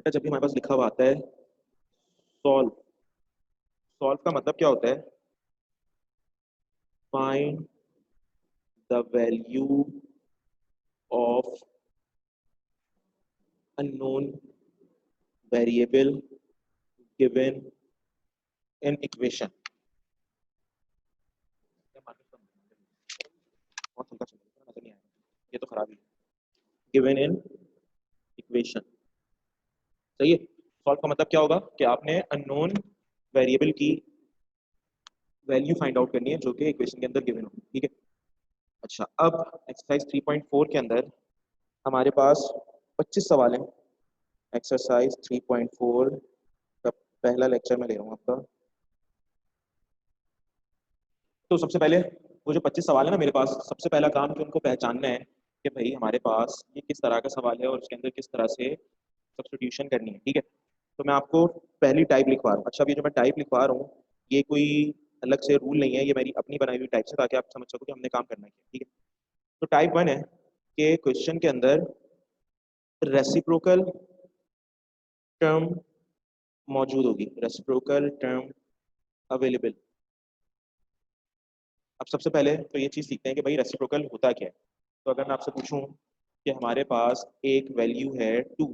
बेटा जब भी हमारे पास लिखा हुआ आता है सॉल्व, सॉल्व का मतलब क्या होता है? Find the value of unknown variable given in equation. बहुत हल्का चल रहा है, नजर नहीं आएगा, ये तो खराब ही है। गिवन इन इक्वेशन, सही है। सॉल्व का मतलब क्या होगा कि आपने अननोन वेरिएबल की वैल्यू फाइंड आउट करनी है जो कि इक्वेशन के अंदर गिवन हो, ठीक है। अच्छा, अब एक्सरसाइज 3.4 के अंदर हमारे पास 25 सवाल हैं। एक्सरसाइज 3.4 का पहला लेक्चर मैं ले रहा हूँ आपका। तो सबसे पहले वो जो 25 सवाल है ना मेरे पास, सबसे पहला काम कि उनको पहचानना है कि भाई हमारे पास ये किस तरह का सवाल है और उसके अंदर किस तरह से सब्स्टिट्यूशन करनी है, ठीक है। तो मैं आपको पहली टाइप लिखवा रहा हूँ। अच्छा, अब ये जो मैं टाइप लिखवा रहा हूँ ये कोई अलग से रूल नहीं है, ये मेरी अपनी बनाई हुई टाइप से, ताकि आप समझ सको कि हमने काम करना है, ठीक है। तो टाइप 1 है कि क्वेश्चन के अंदर रेसिप्रोकल टर्म मौजूद होगी, रेसिप्रोकल टर्म अवेलेबल। अब सबसे पहले तो ये चीज़ सीखते हैं कि भाई रेसिप्रोकल होता क्या है। तो अगर मैं आपसे पूछूं कि हमारे पास एक वैल्यू है 2,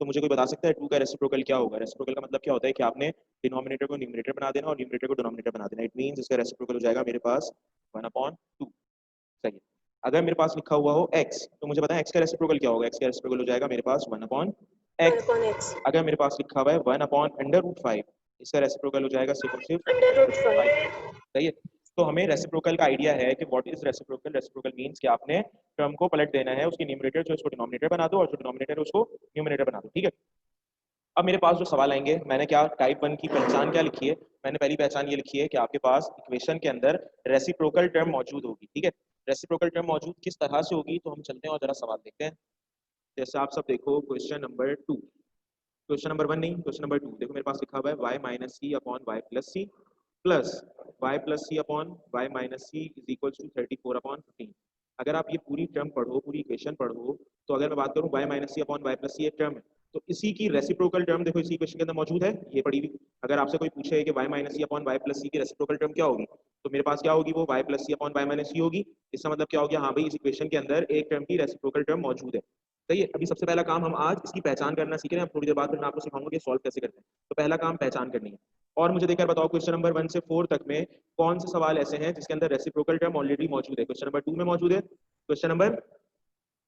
तो मुझे कोई बता सकता है 2 का रेसिप्रोकल क्या होगा? रेसिप्रोकल का मतलब क्या होता है कि आपने डिनोमिनेटर को न्यूमरेटर बना देना और न्यूमरेटर को डिनोमिनेटर बना देना। इट मींस इसका रेसिप्रोकल हो जाएगा मेरे पास 1/2। सही है। अगर मेरे पास लिखा हुआ हो x, तो मुझे पता है x का रेसिप्रोकल क्या होगा? x का रेसिप्रोकल हो जाएगा मेरे पास 1/x। अगर मेरे पास लिखा हुआ है 1/√5, इसका रेसिप्रोकल हो जाएगा सिर्फ और सिर्फ √5। सही है। तो हमें रेसिप्रोकल का आइडिया है कि what is reciprocal. Reciprocal means कि आपने टर्म को पलट देना है, उसकी न्यूमरेटर जो उसको डिनोमिनेटर बना दो और जो डिनोमिनेटर है उसको न्यूमरेटर बना दो, ठीक है। अब मेरे पास जो सवाल आएंगे, मैंने क्या टाइप 1 की पहचान क्या लिखी है? मैंने पहली पहचान ये लिखी है कि आपके पास इक्वेशन के अंदर रेसिप्रोकल टर्म मौजूद होगी, ठीक है। रेसिप्रोकल टर्म मौजूद किस तरह से होगी, तो हम चलते हैं और जरा सवाल देखते हैं। जैसे आप सब देखो क्वेश्चन नंबर 2, क्वेश्चन नंबर 1 नहीं, क्वेश्चन नंबर 2 देखो, मेरे पास लिखा हुआ है y minus C upon Y plus C plus Y plus C upon Y minus C is equal to 34/15। अगर आप ये पूरी टर्म पढ़ो, पूरी इक्वेशन पढ़ो, तो अगर मैं बात करूं y minus C upon Y plus सी एक टर्म है, तो इसी की रेसिप्रोकल टर्म देखो इसी इक्वेशन के अंदर मौजूद है, ये पड़ी हुई। अगर आपसे कोई पूछे कि y minus C upon Y plus सी की रेसिप्रोकल टर्म क्या होगी, तो मेरे पास क्या होगी? वो y plus C upon Y minus सी होगी। इसका मतलब क्या हो गया? हाँ भाई, इस इक्वेशन के अंदर एक टर्म की रेसिप्रोकल टर्म मौजूद है। सही है। अभी सबसे पहला काम हम आज इसकी पहचान करना सीख रहे हैं। थोड़ी देर बाद फिर मैं आपको सिखाऊंगा कि सॉल्व कैसे करते हैं। तो पहला काम पहचान करनी है। और मुझे देखकर बताओ क्वेश्चन नंबर 1 से 4 तक में कौन से सवाल ऐसे हैं जिसके अंदर रेसिप्रोकल टर्म ऑलरेडी मौजूद है? क्वेश्चन नंबर 2 में मौजूद है, क्वेश्चन नंबर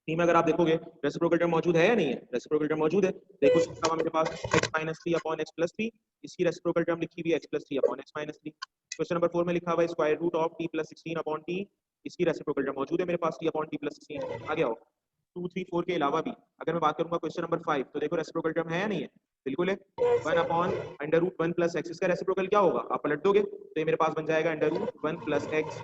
3 में अगर आप देखोगे रेसिप्रोकल टर्म मौजूद है या नहीं है? रेसिप्रोकल टर्म मौजूद है। देखो इसके अलावा मेरे पास x minus three upon X plus three, इसकी रेसिप्रोकल टर्म लिखी हुई है x plus three upon X minus three. Question number 4 में लिखा हुआ है square root of t plus 16 upon T, इसकी रेसिप्रोकल टर्म मौजूद है मेरे पास t अपॉन टी प्लस 16। आ गया हो 2 3 4 के अलावा भी अगर मैं बात करूंगा क्वेश्चन नंबर 5, तो देखो रेसिप्रोकल टर्म है या नहीं है? बिल्कुल है। 1/√1 प्लस एक्स, इसका रेसिप्रोकल क्या होगा? आप पलट दोगे तो ये मेरे पास बन जाएगा √1 plus x.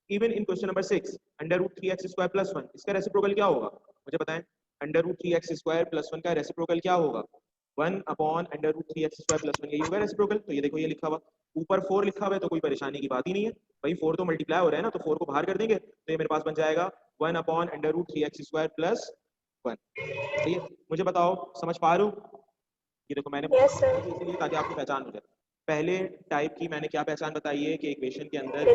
Even in question number 6, √3x² plus 1, इसका रेसिप्रोकल क्या होगा? मुझे बताएं। √3x² प्लस 1 का रेसिप्रोकल क्या होगा? 1/√3x² प्लस 1, यही होगा रेसिप्रोकल। तो ये देखो ये लिखा हुआ ऊपर 4 लिखा हुआ है, तो कोई परेशानी की बात ही नहीं है भाई। 4 तो मल्टीप्लाई हो रहा है ना, तो 4 को बाहर कर देंगे तो ये मेरे पास बन जाएगा 1/√3x² प्लस 1। सही है। मुझे बताओ समझ पा रहे हो? ये देखो मैंने इसलिए ताकि आपको पहचान हो जाए। पहले टाइप की मैंने क्या पहचान बताई है कि इक्वेशन के अंदर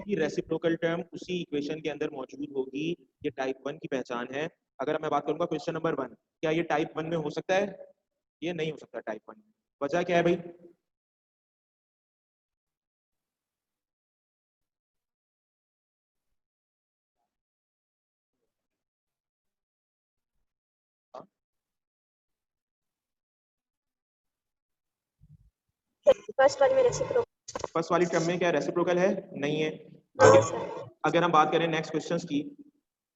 की रेसिप्रोकल टर्म उसी इक्वेशन के अंदर मौजूद होगी। ये टाइप 1 की पहचान है। अगर मैं बात करूंगा क्वेश्चन नंबर 1, क्या ये टाइप 1 में हो सकता है? ये नहीं हो सकता टाइप 1 में। वजह क्या है भाई? फर्स्ट वाली टर्म में क्या रेसिप्रोकल है? नहीं है। अगर हम बात करें नेक्स्ट क्वेश्चंस की,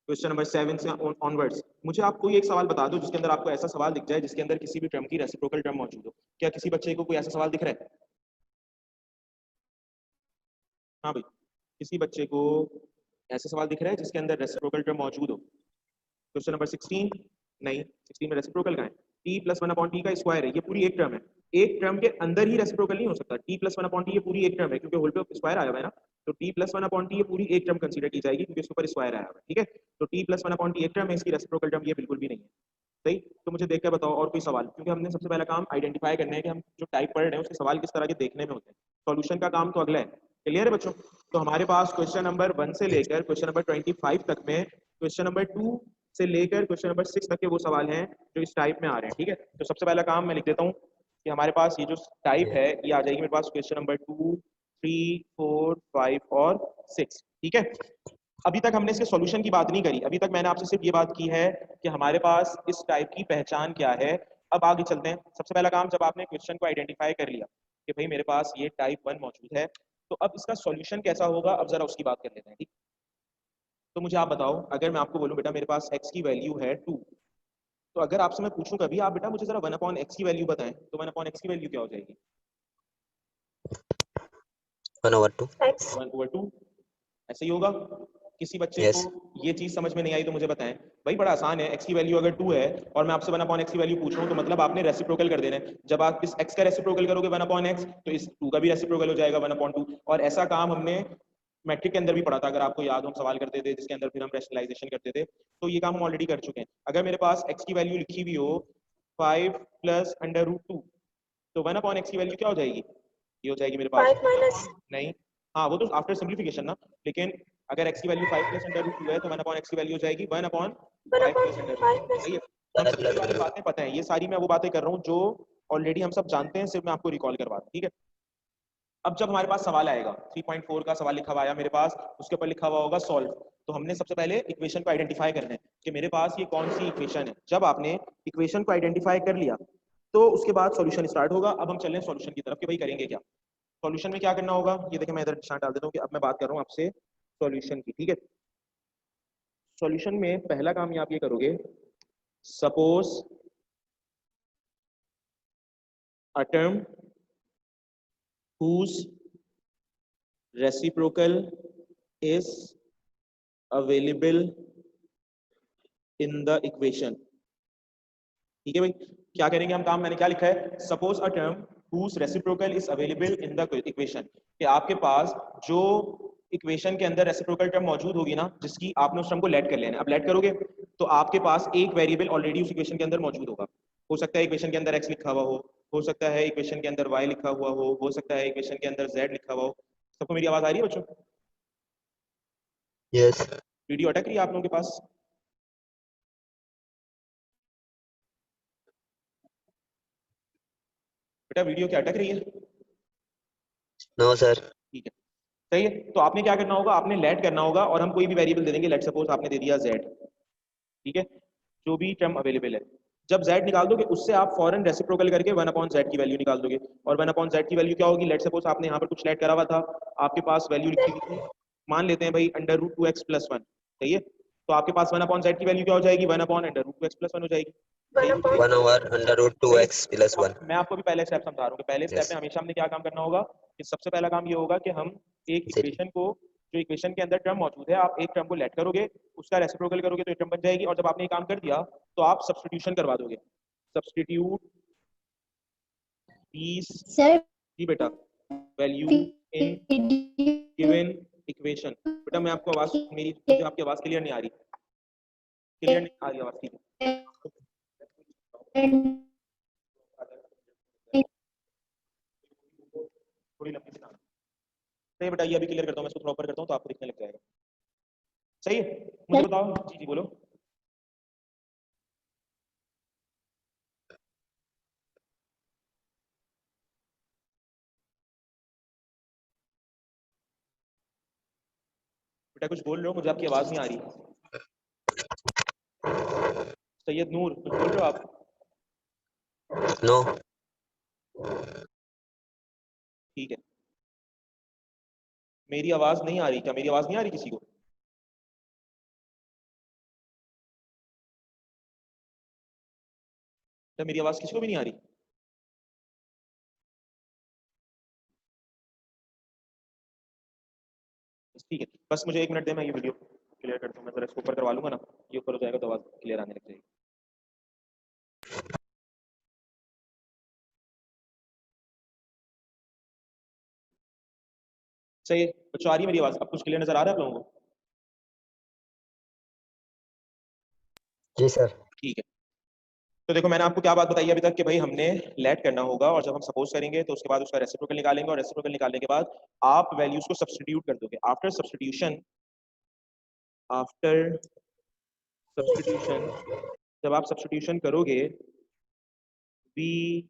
क्वेश्चन नंबर 7 से ऑनवर्ड्स, मुझे आप कोई एक सवाल बता दो जिसके अंदर आपको ऐसा सवाल दिख जाए जिसके अंदर किसी भी टर्म की रेसिप्रोकल टर्म मौजूद हो। क्या किसी बच्चे को कोई ऐसा सवाल दिख रहा है? हाँ भाई, किसी बच्चे को ऐसा सवाल दिख रहा है जिसके अंदर रेसिप्रोकल टर्म मौजूद हो? क्वेश्चन नंबर 16, नहीं, 16 में रेसिप्रोकल कहाँ है? टी प्लस 1/t का स्क्वायर है, ये पूरी एक टर्म है। एक टर्म के अंदर ही रेसिप्रोकल नहीं हो सकता। टी प्लस 1/t ये पूरी एक टर्म है क्योंकि होल पे स्क्वायर आया हुआ है ना। तो T plus one upon T ये पूरी एक टर्म कंसीडर की जाएगी क्योंकि इसके ऊपर स्क्वायर आया हुआ है, ठीक है। तो T plus one upon T एक टर्म है, इसकी रेसिप्रोकल टर्म ये बिल्कुल भी नहीं है। सही। तो मुझे देख कर बताओ और कोई सवाल, क्योंकि हमने सबसे पहला काम आइडेंटिफाई करना है कि हम जो टाइप पढ़ रहे हैं उसके सवाल किस तरह के देखने में होते हैं। सॉल्यूशन का काम तो अगला है। क्लियर है बच्चों? तो हमारे पास क्वेश्चन नंबर 1 से लेकर क्वेश्चन नंबर 25 तक में क्वेश्चन नंबर 2 से लेकर क्वेश्चन नंबर 6 तक के वो सवाल हैं जो इस टाइप में आ रहे हैं, ठीक है। तो सबसे पहला काम मैं लिख देता हूँ कि हमारे पास ये जो टाइप है ये आ जाएगी मेरे पास क्वेश्चन नंबर 2, 3, 4, 5 और 6, ठीक है। अभी तक हमने इसके सॉल्यूशन की बात नहीं करी, अभी तक मैंने आपसे सिर्फ ये बात की है कि हमारे पास इस टाइप की पहचान क्या है। अब आगे चलते हैं। सबसे पहला काम, जब आपने क्वेश्चन को आइडेंटिफाई कर लिया कि भाई मेरे पास ये टाइप 1 मौजूद है, तो अब इसका सॉल्यूशन कैसा होगा, अब जरा उसकी बात कर लेते हैं, ठीक। तो मुझे आप बताओ, अगर मैं आपको बोलूं बेटा मेरे पास x की वैल्यू है 2, तो अगर आपसे मैं पूछूं कभी आप बेटा मुझे जरा 1/x की वैल्यू बताएं, तो 1/x की वैल्यू क्या हो जाएगी? 1/2 1/2 ऐसे ही होगा। किसी बच्चे को यस ये चीज समझ में नहीं आई तो मुझे बताएं। भाई बड़ा आसान है, x की वैल्यू अगर 2 है और मैं आपसे 1/x की वैल्यू पूछ रहा हूं तो मतलब आपने रेसिप्रोकल कर देना है। जब आप इस x का रेसिप्रोकल करोगे 1/x तो इस 2 का भी रेसिप्रोकल हो जाएगा 1/2। और ऐसा काम हमने मैट्रिक के अंदर भी पढ़ा था, अगर आपको याद हो, हम सवाल करते थे जिसके अंदर फिर हम रैशनलाइजेशन करते थे। तो ये काम हम ऑलरेडी कर चुके हैं। अगर मेरे पास x की वैल्यू लिखी हुई हो 5 + √2, तो 1/x की वैल्यू क्या हो जाएगी? ये हो जाएगी मेरे पास 5 माइनस नहीं, हाँ वो तो आफ्टर सिंप्लीफिकेशन ना। लेकिन अगर x की वैल्यू 5 + √2 है तो 1/x की वैल्यू हो जाएगी 1/5 + √2। सही है। हम सबको ये वाली बातें पता है, ये सारी मैं वो बातें कर रहा हूँ जो ऑलरेडी हम सब जानते हैं, सिर्फ मैं आपको रिकॉल करवा दूं, ठीक है। अब जब हमारे पास सवाल आएगा 3.4 का सवाल लिखा हुआ आया मेरे पास, उसके ऊपर लिखा हुआ होगा सॉल्व, तो हमने सबसे पहले इक्वेशन को आइडेंटिफाई करना है कि मेरे पास ये कौन सी इक्वेशन है। जब आपने इक्वेशन को आइडेंटिफाई कर लिया तो उसके बाद सॉल्यूशन स्टार्ट होगा। अब हम चल रहे हैं सॉल्यूशन की तरफ कि भाई करेंगे क्या। सॉल्यूशन में क्या करना होगा, ये देखिए मैं इधर निशान डाल देता हूँ कि अब मैं बात कर रहा हूँ आपसे सॉल्यूशन की, ठीक है। सॉल्यूशन में पहला काम आप ये करोगे, suppose a term whose reciprocal is available in the equation। ठीक है भाई, क्या करेंगे हम काम, मैंने क्या लिखा है, suppose a term whose reciprocal is available in the equation, कि आपके पास जो इक्वेशन के अंदर रेसिप्रोकल टर्म मौजूद होगी ना, जिसकी आपने उस टर्म को लेट कर लेना। अब लेट करोगे तो आपके पास एक वेरिएबल ऑलरेडी उस इक्वेशन के अंदर मौजूद होगा। हो सकता है इक्वेशन के अंदर x लिखा हुआ हो सकता है इक्वेशन के अंदर y लिखा हुआ हो सकता है इक्वेशन के अंदर z लिखा हुआ हो। सबको मेरी आवाज आ रही है बच्चों? यस वीडियो अटक रही है आप लोगों के पास? बेटा वीडियो क्या अटक रही है? नो सर ठीक है, सही है। तो आपने क्या करना होगा, आपने लेट करना होगा और हम कोई भी वेरिएबल दे देंगे। लेट सपोज आपने दे दिया z, ठीक है, जो भी टर्म अवेलेबल है। जब z निकाल दोगे उससे आप फॉरन रेसिप्रोकल करके 1/z की वैल्यू निकाल दोगे। और 1/z की वैल्यू क्या होगी, लेट सपोज आपने यहाँ पर कुछ लेट करा हुआ था, आपके पास वैल्यू लिखी हुई थी, मान लेते हैं भाई √2x + 1, सही है। तो आपके पास 1/z की वैल्यू क्या हो जाएगी, 1/√2x + 1 हो जाएगी। सही है? 1/√2x + 1 मैं आपको भी पहले स्टेप समझा रहा हूँ कि पहले स्टेप यस में हमेशा हमने क्या काम करना होगा कि सबसे पहला काम ये होगा कि हम एक इक्वेशन को, जो इक्वेशन के अंदर टर्म मौजूद है, आप एक टर्म को लेट करोगे, उसका रेसिप्रोकल करोगे तो एक टर्म बन जाएगी। और जब आपने ये काम कर दिया तो आप सब्स्टिट्यूशन करवा दोगे। सब्स्टिट्यूट दीस, सर जी बेटा, वैल्यू इन गिवन इक्वेशन। बेटा मैं आपको आवाज, मेरी मुझे आपकी आवाज क्लियर नहीं आ रही, क्लियर नहीं आ रही आवाज, ठीक है, थोड़ी लंबी सी नाम। सही बेटा, ये अभी क्लियर करता हूँ मैं, इसको प्रॉपर करता हूँ तो आपको दिखने लग जाएगा। सही है, मुझे बताओ, जी जी बोलो। बेटा कुछ बोल रहे हो, मुझे आपकी आवाज नहीं आ रही। सैयद नूर कुछ बोल रहे हो आप? नो ठीक है, मेरी आवाज नहीं आ रही क्या, मेरी आवाज नहीं आ रही किसी को? बेटा मेरी आवाज किसी को भी नहीं आ रही? बस ठीक है, बस मुझे 1 मिनट दे, मैं ये वीडियो क्लियर करता हूँ, मैं जरा इसको ऊपर करवा लूंगा ना, ये ऊपर हो जाएगा तो आवाज क्लियर आने लग जाएगी। सही है बच्चों, आ रही है मेरी आवाज? अब कुछ क्लियर नजर आ रहा है आप लोगों को? जी सर। ठीक है। तो देखो मैंने आपको क्या बात बताई अभी तक कि भाई हमने लेट करना होगा, और जब हम सपोज करेंगे तो उसके बाद उसका रेसिप्रोकल निकालेंगे, और रेसिप्रोकल निकालने के बाद आप वैल्यूज को सब्स्टिट्यूट कर दोगे। आफ्टर सब्स्टिट्यूशन जब आप सब्स्टिट्यूशन करोगे, we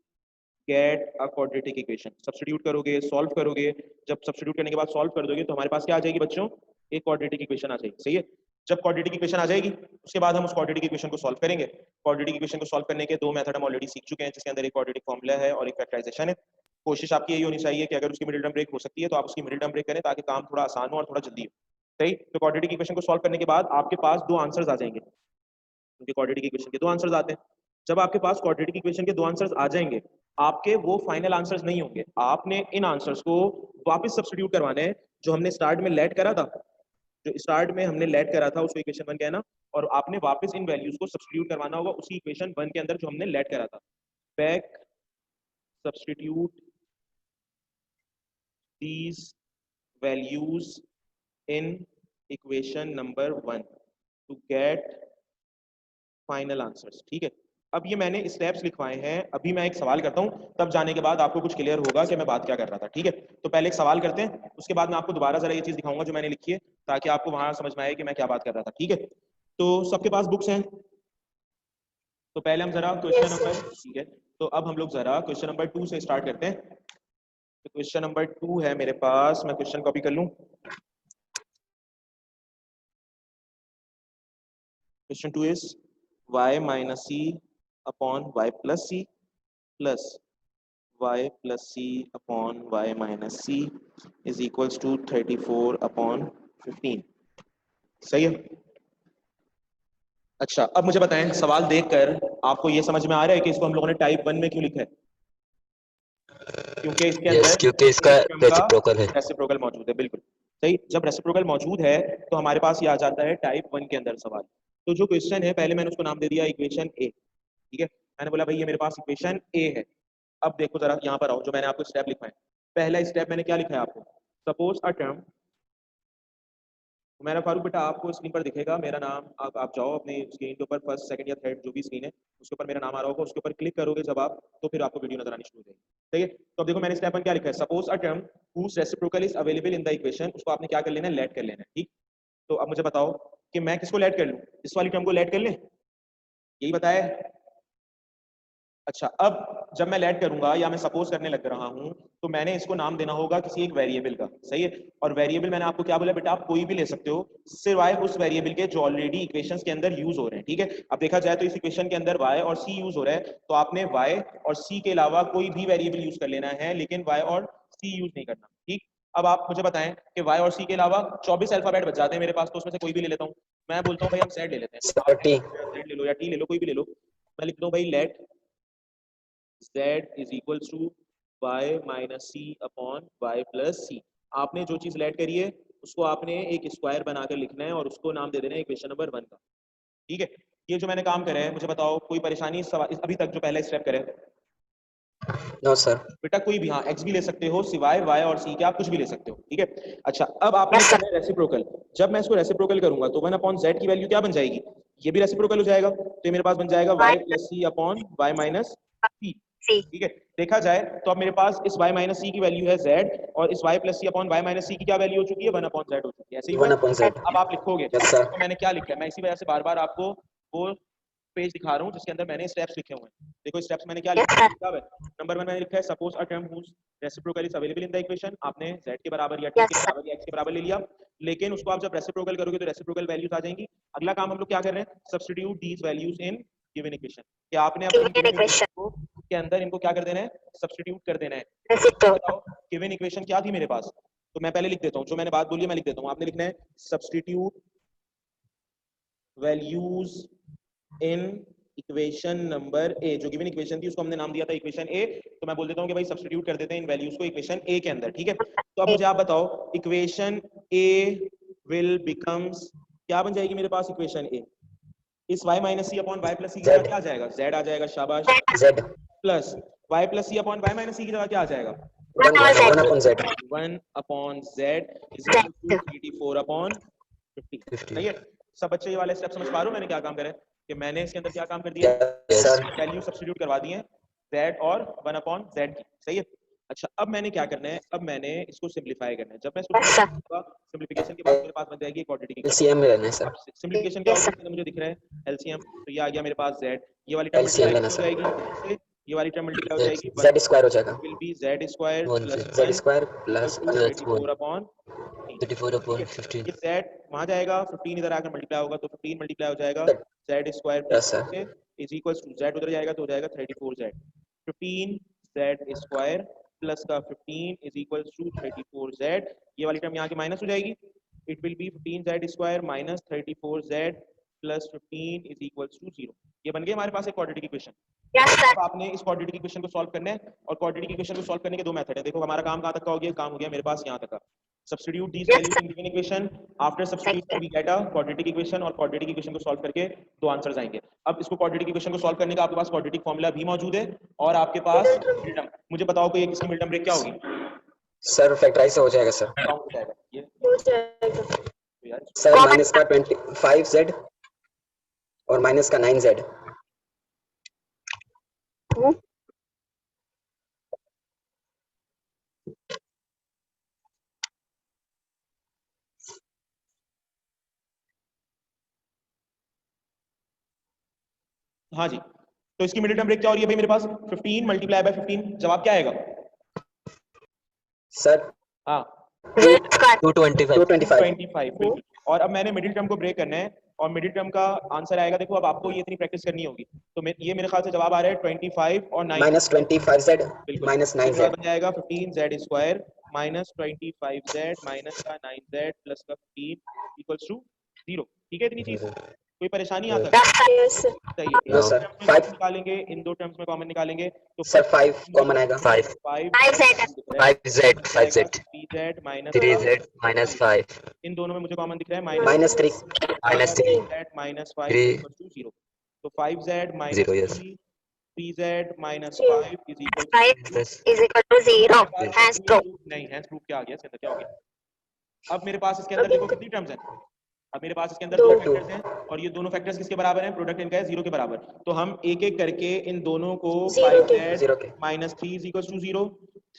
get a quadratic equation. Substitute करोगे, सॉल्व करोगे, जब सब्स्टिट्यूट करने के बाद सॉल्व कर दोगे तो हमारे पास क्या आ जाएगी बच्चों? एक क्वाड्रेटिक इक्वेशन आ जाएगी। सही है। जब क्वाड्रेटिक इक्वेशन आ जाएगी उसके बाद हम उस क्वाड्रेटिक इक्वेशन को सॉल्व करेंगे। क्वाड्रेटिक इक्वेशन को सॉल्व करने के दो मेथड हम ऑलरेडी सीख चुके हैं, जिसके अंदर एक क्वाड्रेटिक फॉर्मूला है और एक फैक्टराइजेशन है। कोशिश आपकी यही होनी चाहिए कि अगर उसकी मिडिल टर्म ब्रेक हो सकती है तो आप उसकी मिडिल टर्म ब्रेक करें, ताकि काम थोड़ा आसान हो और थोड़ा जल्दी हो। सही। तो क्वाड्रेटिक इक्वेशन को सॉल्व करने के बाद आपके पास दो आंसर्स आ जाएंगे, क्योंकि क्वाड्रेटिक इक्वेशन के दो आंसर्स आते हैं। जब आपके पास क्वाड्रेटिक इक्वेशन के दो आंसर्स आ जाएंगे, आपके वो फाइनल आंसर्स नहीं होंगे। आपने इन आंसर्स को वापस सब्स्टिट्यूट करवाने हैं, जो हमने स्टार्ट में लेट करा था, जो स्टार्ट में हमने लेट करा था उसको इक्वेशन 1 कहना, और आपने वापस इन वैल्यूज को सब्स्टिट्यूट करवाना होगा उसी इक्वेशन 1 के अंदर जो हमने लेट करा था। Back substitute these values in equation number 1 to get final answers। ठीक है। अब ये मैंने स्टेप्स लिखवाए हैं, अभी मैं एक सवाल करता हूं, तब जाने के बाद आपको कुछ क्लियर होगा कि मैं बात क्या कर रहा था। ठीक है। तो पहले एक सवाल करते हैं, उसके बाद मैं आपको दोबारा जरा ये चीज दिखाऊंगा जो मैंने लिखी है, ताकि आपको वहां समझ में आए कि मैं क्या बात कर रहा था। ठीक है। तो सबके पास बुक्स हैं? तो पहले हम जरा क्वेश्चन नंबर, ठीक है, तो अब हम लोग जरा क्वेश्चन नंबर 2 से स्टार्ट करते हैं। तो क्वेश्चन नंबर 2 है मेरे पास, मैं क्वेश्चन कॉपी कर लूं। Question 2 is y minus c upon y plus c plus y plus c upon y minus c is equals to 34 upon 15। सही है। अच्छा, अब मुझे बताएं, सवाल देखकर आपको ये समझ में आ रहा है कि इसको हम लोगों ने टाइप 1 में क्यों लिखा है? क्योंकि इसके यस, अंदर क्योंकि इसका एक टर्म का रेसिप्रोकल है। रेसिप्रोकल मौजूद है। बिल्कुल सही। जब रेसिप्रोकल मौजूद है तो हमारे पास ये आ जाता है टाइप 1 के अंदर सवाल। तो जो क्वेश्चन है, पहले मैंने उसको नाम दे दिया इक्वेशन ए। ठीक है। मैंने बोला भाई ये मेरे पास इक्वेशन ए है। अब देखो जरा यहाँ पर आओ, जो मैंने आपको स्टेप लिखा है, पहला स्टेप मैंने क्या लिखा है आपको? सपोज अ टर्म, मेरा फारूक बेटा आपको स्क्रीन पर दिखेगा मेरा नाम, आप जाओ अपनी स्क्रीन के ऊपर, फर्स्ट सेकंड या थर्ड जो भी स्क्रीन है उसके ऊपर मेरा नाम आ रहा होगा, उसके ऊपर क्लिक करोगे जब आप, तो फिर आपको वीडियो नजर आनी शुरू हो जाएगी। ठीक है। तो अब देखो मैंने स्टेप 1 क्या लिखा है, suppose a term whose reciprocal is available in the equation। उसको आपने क्या कर लेना है? लेट कर लेना है। ठीक। तो अब मुझे बताओ कि मैं किसको लेट कर लूं? इस वाली टर्म को लेट कर लें, यही बताया है। अच्छा, अब जब मैं लेट करूंगा या मैं सपोज करने लग रहा हूं, तो मैंने इसको नाम देना होगा किसी एक वेरिएबल का। सही है। और वेरिएबल मैंने आपको क्या बोला बेटा, आप कोई भी ले सकते हो सिवाय उस वेरिएबल के जो ऑलरेडी इक्वेशंस के अंदर यूज हो रहे हैं। ठीक है। अब देखा जाए तो इस इक्वेशन के अंदर y और c यूज हो रहा है, तो आपने y और c के अलावा कोई भी वेरिएबल यूज कर लेना है, लेकिन y और c यूज नहीं करना। ठीक। अब आप मुझे बताएं कि y और c के अलावा 24 अल्फाबेट बच जाते हैं मेरे पास, तो उसमें से कोई भी ले लेता हूं। मैं बोलता हूं भाई हम z ले लेते हैं, तो आप टी। z ले लो या t ले लो, कोई भी ले लो। मैं लिख दूं भाई late z is equals to y minus c upon y plus c। आपने जो चीज लेट करी है उसको आपने एक स्क्वायर बनाकर लिखना है और उसको नाम दे देना है इक्वेशन नंबर 1 का। ठीक है। ये जो मैंने काम करा है, मुझे बताओ कोई परेशानी इस सवाल अभी तक जो पहला स्टेप करे? No sir. बेटा कोई भी, हाँ एक्स भी ले सकते हो सिवाय y और c के, आप कुछ भी ले सकते हो। ठीक है। अच्छा, अब आपने लिखा है रेसिप्रोकल। जब मैं इसको रेसिप्रोकल करूंगा तो 1 अपॉन z की वैल्यू क्या बन जाएगी? ये भी रेसिप्रोकल हो जाएगा, तो ये मेरे पास बन जाएगा y plus C upon Y minus सी। ठीक है। देखा जाए तो अब मेरे पास इस y माइनस सी की वैल्यू है z, और इस y plus C upon Y minus सी की क्या वैल्यू हो चुकी है? 1 अपॉन z हो चुकी है। ऐसे ही हुआ 1 है। Upon Z. अब आप लिखोगे, यस सर। तो मैंने क्या लिखा है, मैं इसी वजह से बार बार आपको वो पेज दिखा रहा हूँ जिसके अंदर मैंने स्टेप्स लिखे हुए हैं। देखो स्टेप्स मैंने क्या लिखा है। नंबर 1 मैंने लिखा है suppose a term whose reciprocal is available in the equation। आपने z के बराबर या t के बराबर या x के बराबर ले लिया, लेकिन उसको आप जब रेसिप्रोकल करोगे तो रेसिप्रोकल वैल्यूज आ जाएंगी। अगला काम हम लोग क्या कर रहे हैं? Substitute these values in given equation. कि आपने अपनी गिवन इक्वेशन को के अंदर इनको क्या कर देना है? सब्स्टिट्यूट कर देना है। बताओ गिवन इक्वेशन क्या थी मेरे पास? तो मैं पहले लिख देता हूँ, जो मैंने बात बोली मैं लिख देता हूँ। आपने लिखना है substitute values in equation number A. जो गिवन इक्वेशन थी उसको हमने नाम दिया था इक्वेशन ए, तो मैं बोल देता हूँ कि भाई सब्स्टिट्यूट कर देते हैं इन वैल्यूज को इक्वेशन ए के अंदर। ठीक है। तो अब मुझे आप बताओ इक्वेशन ए विल बिकम्स, क्या बन जाएगी मेरे पास इक्वेशन ए? इस y minus C upon Y plus सी की जगह क्या आ जाएगा? z आ जाएगा, शाबाश। Z. Plus y plus C upon Y minus सी की जगह क्या आ जाएगा? 1 upon z 1 upon z is equal to 84 upon 50। सही है? सब बच्चे ये वाले स्टेप समझ पा रहे हो मैंने क्या काम करा है कि मैंने इसके अंदर क्या काम कर दिया है, yes sir वैल्यू सब्स्टिट्यूट करवा दी है z और 1 upon z की। सही है? अच्छा, अब मैंने क्या करना है, अब मैंने इसको सिंपलीफाई करना है। जब मैं इसको सिंपलीफिकेशन के बाद मेरे पास बन जाएगी एक क्वाड्रेटिक इक्वेशन। LCM में लेना है सर, सिंपलीफिकेशन क्या होगा मुझे दिख रहा है एलसीएम, तो ये आ गया मेरे पास z, ये वाली टर्म LCM लेना मल्टीप्लाई हो सर, जाएगी, ये वाली टर्म मल्टीप्लाई हो जाएगी, z स्क्वायर हो जाएगा, will be z square plus z square plus 34 upon 34 upon 15 ये z वहां जाएगा, 15 इधर आकर मल्टीप्लाई होगा तो 15 मल्टीप्लाई हो जाएगा z square yes sir plus is equals to z उधर जाएगा तो हो जाएगा 34z, 15 z स्क्वायर प्लस का 15 इज इक्वल्स टू 34z, ये वाली टर्म यहाँ की माइनस हो जाएगी, it will be 15z square minus 34z plus 15 is equals to 0। ये बन गई हमारे पास एक क्वाड्रेटिक इक्वेशन। अब आपने इस क्वाड्रेटिक इक्वेशन को सॉल्व करना है और क्वाड्रेटिक इक्वेशन को सॉल्व करने के दो मेथड है। देखो हमारा काम कहां तक का हो गया, काम हो गया मेरे पास यहाँ तक का। Substitute these values in given equation. After substitution we get a quadratic equation और quadratic equation को solve करके दो आंसर्स आएंगे। अब इसको quadratic equation को solve करने का आपके पास quadratic formula भी मौजूद है और आपके पास middle term। मुझे बताओ कि ये किसकी middle term break क्या होगी? सर फैक्टराइज हो जाएगा सर, हो जाएगा ये सर माइनस का 25z और माइनस का 9z हाँ जी, तो इसकी मिडिल टर्म ब्रेक क्या हो रही है भाई मेरे पास 15 मल्टीप्लाई बाय 15, जवाब क्या आएगा सर? हाँ 225 और अब मैंने मिडिल टर्म को ब्रेक करना है और मिडिल टर्म का आंसर आएगा। देखो अब आपको ये इतनी प्रैक्टिस करनी होगी, तो ये मेरे ख्याल से जवाब आ रहा है 25 और 9 माइनस 25z माइनस 9z बन जाएगा 15z square minus 25z minus का 9z प्लस का 15 इक्वल्स टू 0। ठीक है, इतनी चीज कोई परेशानी यहाँ तक? सही है। नो सर 5 निकालेंगे, इन दो टर्म्स में कॉमन निकालेंगे तो सर 5 कॉमन आएगा, 5z 3z 3z minus 5 इन दोनों में मुझे कॉमन दिख रहा है माइनस 3 minus 5 3 equals to 0। तो 5z minus 0 yes 3z minus 5 is equal to Hence नहीं, hence proof क्या आ गया, इसके अंदर क्या हो गया? अब मेरे पास इसके अंदर देखो कितनी टर्म्स हैं, अब मेरे पास इसके अंदर दो फैक्टर्स हैं और ये दोनों फैक्टर्स किसके बराबर हैं, प्रोडक्ट इनका है 0 के बराबर। तो हम एक एक करके इन दोनों को 5z minus 3 is equals to 0,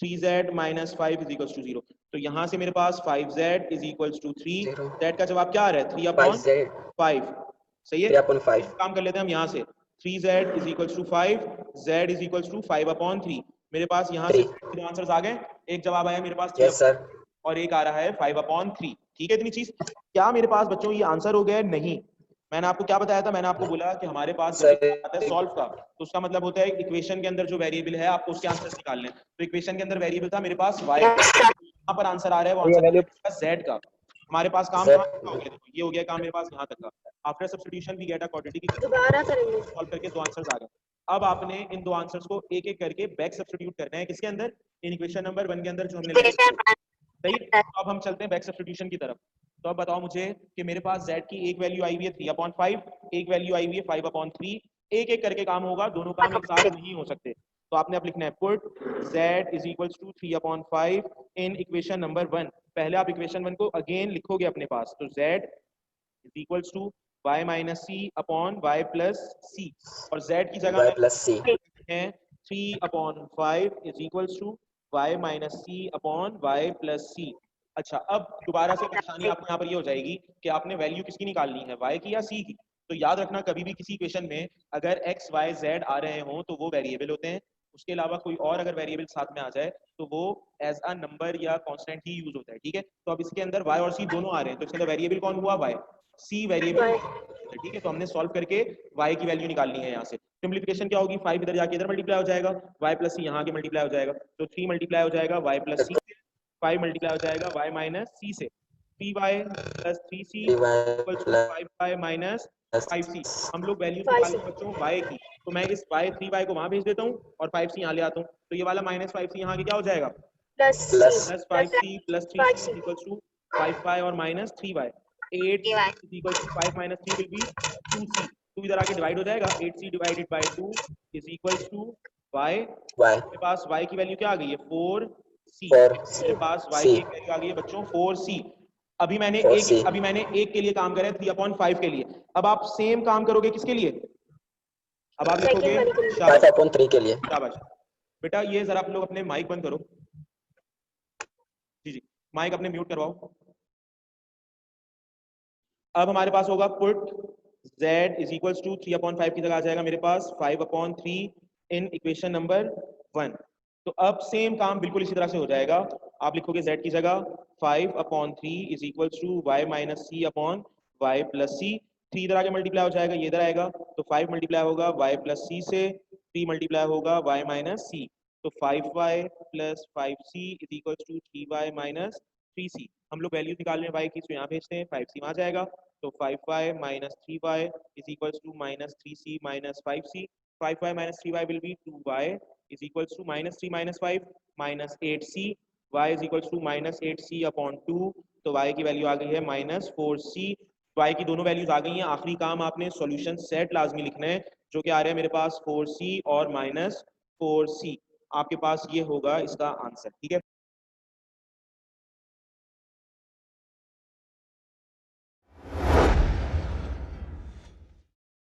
3z minus 5 is equals to 0। तो यहाँ से मेरे पास 5z is equals to 3, z का जवाब क्या आ रहा है 3 upon 5। सही है, 3 upon 5 काम कर लेते हैं हम यहाँ से 3z is equals to 5, z is equals to 5 upon 3। मेरे पास यहाँ से दो आंसर्स आ गए, एक जवाब आया मेरे पास 3 यस सर और एक आ रहा है 5 upon 3। ठीक है, इतनी चीज क्या मेरे पास बच्चों ये आंसर हो गया? नहीं, मैंने आपको क्या बताया था, मैंने आपको बोला कि हमारे पास जब आता है सॉल्व का तो उसका मतलब होता है इक्वेशन के अंदर जो वेरिएबल है आपको उसके आंसर्स निकालने हैं। तो इक्वेशन के अंदर वेरिएबल था मेरे पास y, यहाँ पर आंसर आ रहा है वो आंसर z का। हमारे पास काम कहाँ हो गया, ये हो गया काम मेरे पास यहाँ तक का। After substitution we get a quadratic equation, solve करके दो आंसर्स आ गए। अब आपने इन दो आंसर्स को एक एक करके बैक सब्स्टिट्यूट करना है किसके अंदर, इन इक्वेशन नंबर 1 के अंदर जो हमने सही। तो अब हम चलते हैं बैक सब्स्टिट्यूशन की तरफ। तो अब बताओ मुझे कि मेरे पास z की एक वैल्यू आई हुई है 3/5, एक वैल्यू आई हुई है 5/3, एक एक करके काम होगा, दोनों काम एक साथ नहीं हो सकते। तो आपने अब लिखना है put z is equals to 3/5 in equation number 1। पहले आप इक्वेशन 1 को अगेन लिखोगे अपने पास, तो z is equals to y minus c upon y plus c और z की जगह y plus c है 3/5 is equals to y minus c upon y plus c। अच्छा, अब दोबारा से परेशानी आपको यहाँ पर ये हो जाएगी कि आपने वैल्यू किसकी निकालनी है, y की या c की। तो याद रखना कभी भी किसी इक्वेशन में अगर x y z आ रहे हों तो वो वेरिएबल होते हैं, उसके अलावा कोई और अगर वेरिएबल साथ में आ जाए तो वो एज अ नंबर या कांस्टेंट ही यूज होता है। ठीक है, तो अब इसके अंदर y और c दोनों आ रहे हैं तो इसके अंदर वेरिएबल कौन हुआ, y, c वेरिएबल। ठीक है, तो हमने सॉल्व करके y की वैल्यू निकालनी है। यहाँ से सिंपलीफिकेशन क्या होगी, 5 इधर जाके इधर मल्टीप्लाई हो जाएगा, y प्लस c यहाँ के मल्टीप्लाई हो जाएगा, तो 3 मल्टीप्लाई हो जाएगा y प्लस c, 5 मल्टीप्लाई हो जाएगा y माइनस c से, 3y plus 3c equals to 5y minus 5c। हम लोग वैल्यू निकालेंगे बच्चों y की, तो मैं इस y 3y को वहां भेज देता हूँ और 5c यहाँ ले आता हूँ, तो ये वाला माइनस 5c यहाँ के क्या हो जाएगा plus 5c plus 3c equals to 5y और minus 3y। 8 equals to 5 minus 3 will be 2c, 2 इधर आके डिवाइड हो जाएगा, 8c divided by 2 is equals to y। मेरे पास y की वैल्यू क्या आ गई है 4, सी। for मेरे पास y C. की एक वैल्यू आ गई है बच्चों 4c। अभी मैंने 4C. एक के लिए काम करा है 3/5 के लिए। अब आप सेम काम करोगे किसके लिए? अब आप लिखोगे 5/3 के लिए। शाबाश बेटा। ये जरा आप लोग अपने माइक बंद करो। जी जी, माइक अपने म्यूट करवाओ। अब हमारे पास होगा put z is equals to 3/5 की जगह आ जाएगा मेरे पास 5/3 इन इक्वेशन नंबर 1। तो अब सेम काम बिल्कुल इसी तरह से हो जाएगा। आप लिखोगे z की जगह 5/3 is equals to y minus C upon y plus C. 3 इधर आके मल्टीप्लाई हो जाएगा, ये इधर आएगा तो 5 मल्टीप्लाई होगा y प्लस सी से, 3 मल्टीप्लाई होगा y माइनस सी। तो 5y plus 5c is equals to 3y minus 3c। हम लोग वैल्यूज निकाल रहे हैं y की, तो यहाँ भेजते हैं 5c वहाँ जाएगा तो 5y minus 3y is equals to minus 3c minus 5c. 5y minus 3y will be 2y is equals to minus 3 minus 5 minus 8c. y is equals to minus 8c upon 2। तो y की value आ गई है minus 4c। y की दोनों values आ गई हैं। आखिरी काम आपने सॉल्यूशन सेट लाजमी लिखना है जो कि आ रहा है मेरे पास 4c और minus 4c। आपके पास ये होगा इसका आंसर। ठीक है।